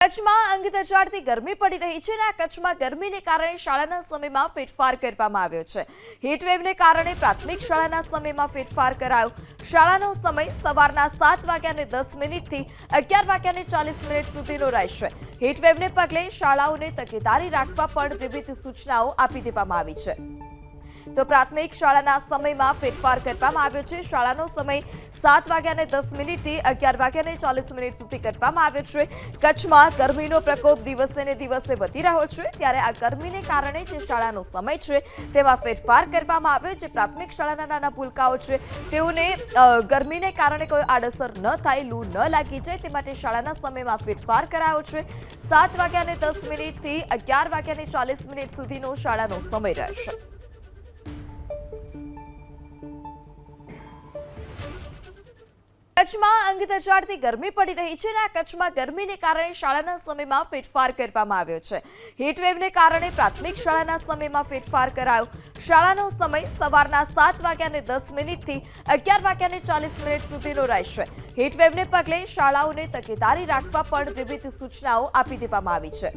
કચ્છમાં અંગતજાળથી ગરમી પડી રહી છે અને આ કચ્છમાં ગરમીને કારણે શાળાના સમયમાં ફેરફાર કરવામાં આવ્યો છે। હીટવેવને કારણે પ્રાથમિક શાળાના સમયમાં ફેરફાર કરાયો। શાળાનો સમય સવારના 7:10 થી 11:40 સુધીનો રહેશે। હીટવેવને પગલે શાળાઓને તકેદારી રાખવા પણ વિવિધ સૂચનાઓ આપી દેવામાં આવી છે। તો પ્રાથમિક શાળાના સમયમાં ફેરફાર કરવામાં આવ્યો છે। શાળાનો સમય 7:10 થી 11:40 સુધી કરવામાં આવ્યો છે। કચ્છમાં ગરમીનો પ્રકોપ દિવસે ને દિવસે વધી રહ્યો છે, ત્યારે આ ગરમીને કારણે જે શાળાનો સમય છે તેમાં ફેરફાર કરવામાં આવ્યો છે। પ્રાથમિક શાળાના નાના ભૂલકાઓ છે તેઓને ગરમીને કારણે કોઈ આડઅસર ન થાય, લૂ ન લાગી જાય તે માટે શાળાના સમયમાં ફેરફાર કરાયો છે। 7:10 થી 11:40 સુધીનો શાળાનો સમય રહેશે। કચ્છમાં અંગતજાળથી ગરમી પડી રહી છે અને આ કચ્છમાં ગરમીને કારણે શાળાના સમયમાં ફેરફાર કરવામાં આવ્યો છે। હીટવેવને કારણે પ્રાથમિક શાળાના સમયમાં ફેરફાર કરાયો। શાળાનો સમય સવારના 7:10 થી 11:40 સુધીનો રહેશે। હીટવેવને પગલે શાળાઓને તકેદારી રાખવા પણ વિવિધ સૂચનાઓ આપી દેવામાં આવી છે।